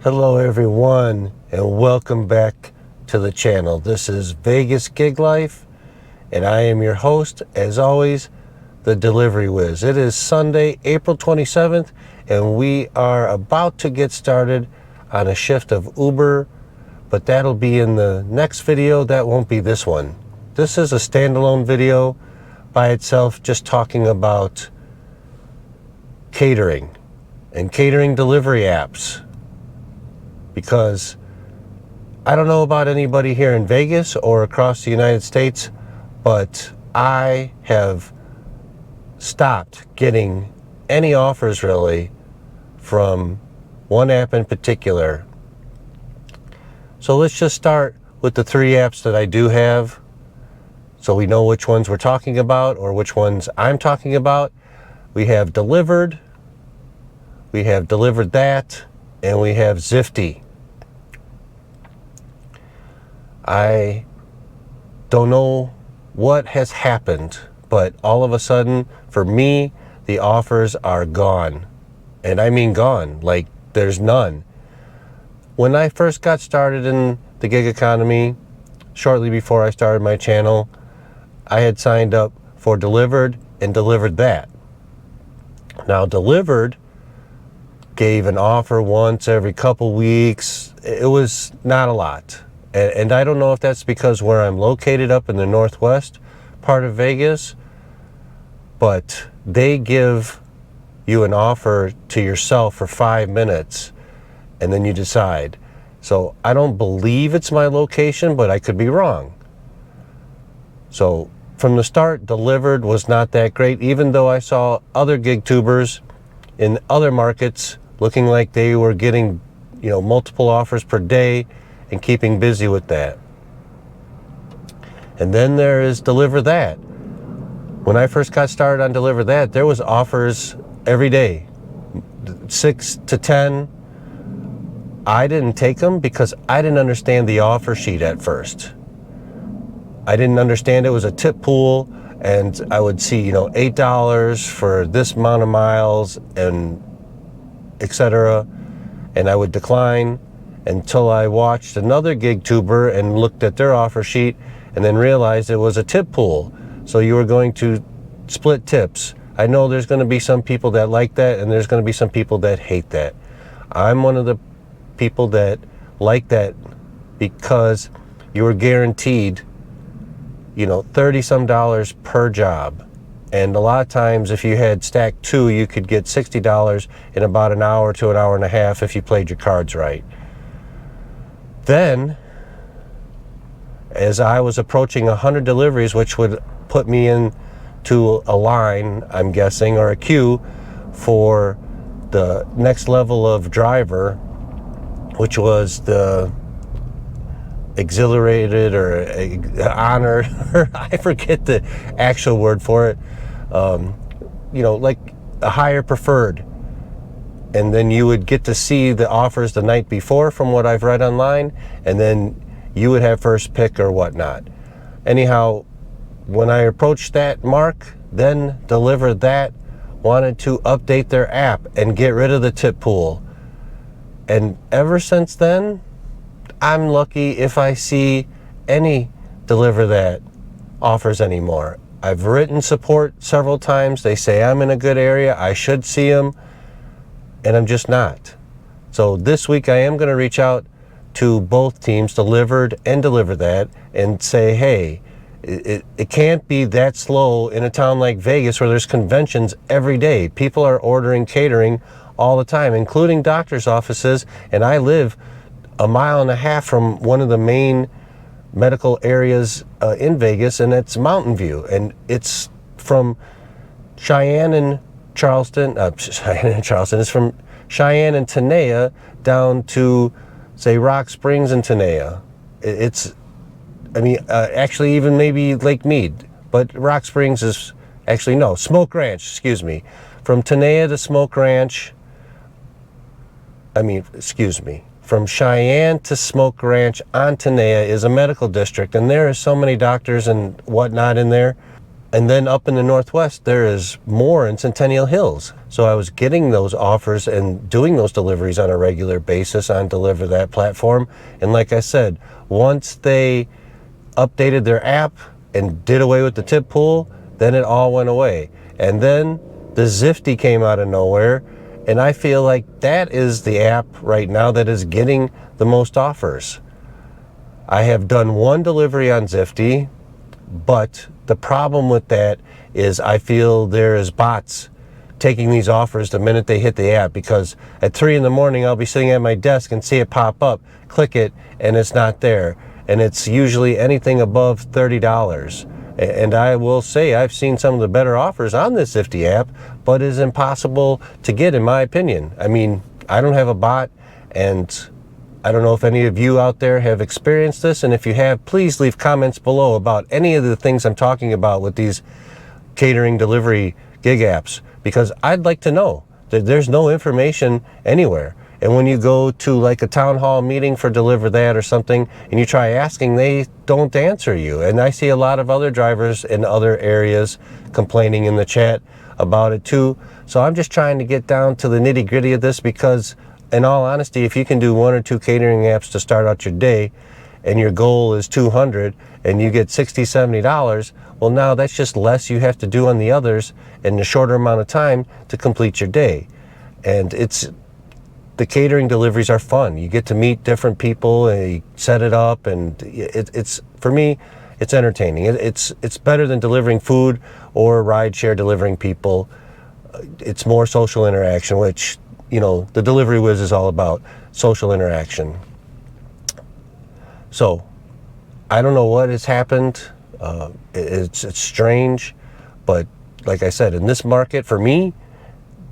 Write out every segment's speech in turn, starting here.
Hello everyone, and welcome back to the channel. This is Vegas Gig Life, and I am your host, as always, the Delivery Whiz. It is Sunday, April 27th, and we are about to get started on a shift of Uber, but that'll be in the next video. That won't be this one. This is a standalone video by itself, just talking about catering and catering delivery apps. Because I don't know about anybody here in Vegas or across the United States, but I have stopped getting any offers really from one app in particular. So let's just start with the three apps that I do have, so we know which ones we're talking about or which ones I'm talking about. We have Dlivrd, we have DeliverThat, and we have Zifty. I don't know what has happened, but all of a sudden, for me, the offers are gone. And I mean gone, like there's none. When I first got started in the gig economy, shortly before I started my channel, I had signed up for Dlivrd and Deliver That. Now, Dlivrd gave an offer once every couple weeks. It was not a lot. And I don't know if that's because where I'm located up in the northwest part of Vegas, but they give you an offer to yourself for 5 minutes and then you decide. So I don't believe it's my location, but I could be wrong. So from the start, Dlivrd was not that great, even though I saw other gig tubers in other markets looking like they were getting, multiple offers per day and keeping busy with that. And then there is DeliverThat. When I first got started on DeliverThat, there was offers every day, 6 to 10. I didn't take them because I didn't understand the offer sheet at first. I didn't understand it was a tip pool, and I would see, $8 for this amount of miles and etc. And I would decline until I watched another gig tuber and looked at their offer sheet and then realized it was a tip pool. So you were going to split tips. I know there's going to be some people that like that, and there's going to be some people that hate that. I'm one of the people that like that because you were guaranteed, $30 some per job. And a lot of times, if you had stacked two, you could get $60 in about an hour to an hour and a half if you played your cards right. Then, as I was approaching 100 deliveries, which would put me into a line, I'm guessing, or a queue for the next level of driver, which was the exhilarated or honored, or I forget the actual word for it, like a higher preferred. And then you would get to see the offers the night before from what I've read online, and then you would have first pick or whatnot. Anyhow, when I approached that mark, then DeliverThat wanted to update their app and get rid of the tip pool. And ever since then, I'm lucky if I see any DeliverThat offers anymore. I've written support several times. They say I'm in a good area, I should see them, and I'm just not. So this week I am going to reach out to both teams, Dlivrd and DeliverThat, and say, hey, it can't be that slow in a town like Vegas where there's conventions every day. People are ordering catering all the time, including doctor's offices, and I live a mile and a half from one of the main medical areas in Vegas, and it's Mountain View, and it's from Cheyenne and Charleston. It's from Cheyenne and Tenaya down to, say, Rock Springs and Tenaya. Actually even maybe Lake Mead, but Rock Springs is actually, no, Smoke Ranch, excuse me. From Tenaya to Smoke Ranch, from Cheyenne to Smoke Ranch on Tenaya is a medical district, and there are so many doctors and whatnot in there. And then up in the Northwest, there is more in Centennial Hills. So I was getting those offers and doing those deliveries on a regular basis on DeliverThat platform. And like I said, once they updated their app and did away with the tip pool, then it all went away. And then the Zifty came out of nowhere. And I feel like that is the app right now that is getting the most offers. I have done one delivery on Zifty, but the problem with that is I feel there is bots taking these offers the minute they hit the app, because at 3 in the morning I'll be sitting at my desk and see it pop up, click it, and it's not there. And it's usually anything above $30. And I will say I've seen some of the better offers on this Zifty app, but it's impossible to get, in my opinion. I mean, I don't have a bot, and I don't know if any of you out there have experienced this, and if you have, please leave comments below about any of the things I'm talking about with these catering delivery gig apps, because I'd like to know. That there's no information anywhere. And when you go to like a town hall meeting for DeliverThat or something, and you try asking, they don't answer you. And I see a lot of other drivers in other areas complaining in the chat about it too. So I'm just trying to get down to the nitty-gritty of this, because in all honesty, if you can do 1 or 2 catering apps to start out your day, and your goal is 200, and you get $60, $70, well, now that's just less you have to do on the others in a shorter amount of time to complete your day. And the catering deliveries are fun. You get to meet different people, and you set it up, and it's for me, it's entertaining. It's better than delivering food or rideshare delivering people. It's more social interaction, which, you know, the Delivery Whiz is all about social interaction. So I don't know what has happened. It's strange, but like I said, in this market, for me,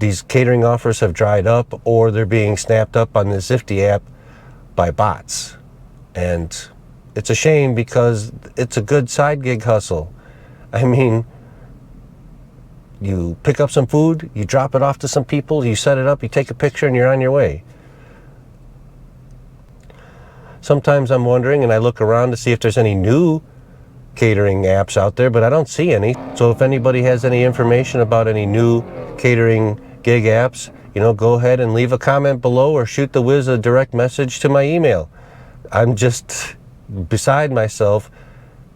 these catering offers have dried up, or they're being snapped up on the Zifty app by bots. And it's a shame, because it's a good side gig hustle. I mean, you pick up some food, you drop it off to some people, you set it up, you take a picture, and you're on your way. Sometimes I'm wondering, and I look around to see if there's any new catering apps out there, but I don't see any. So if anybody has any information about any new catering gig apps, you know, go ahead and leave a comment below, or shoot the Whiz a direct message to my email. I'm just beside myself,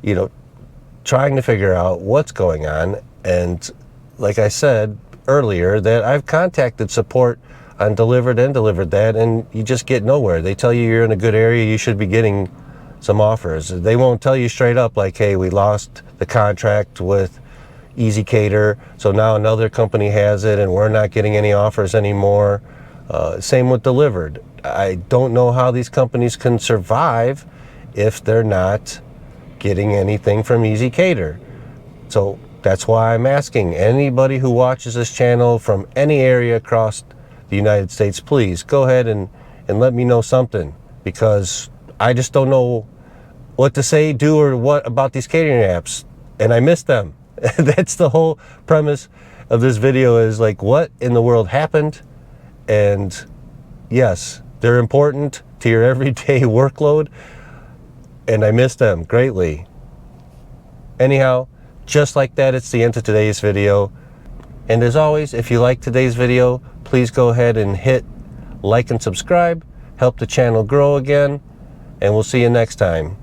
you know, trying to figure out what's going on. And like I said earlier, that I've contacted support on Dlivrd and Deliver That, and you just get nowhere. They tell you you're in a good area, you should be getting some offers. They won't tell you straight up like, hey, we lost the contract with Easy Cater, so now another company has it and we're not getting any offers anymore. Same with Dlivrd. I don't know how these companies can survive if they're not getting anything from Easy Cater. So that's why I'm asking anybody who watches this channel from any area across the United States, please go ahead and let me know something, because I just don't know what to say, do, or what about these catering apps, and I miss them. That's the whole premise of this video, is like, what in the world happened? And yes, they're important to your everyday workload, and I miss them greatly. Anyhow, just like that, it's the end of today's video. And as always, if you like today's video, please go ahead and hit like and subscribe, help the channel grow again, and we'll see you next time.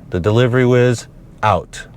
The Delivery Whiz out.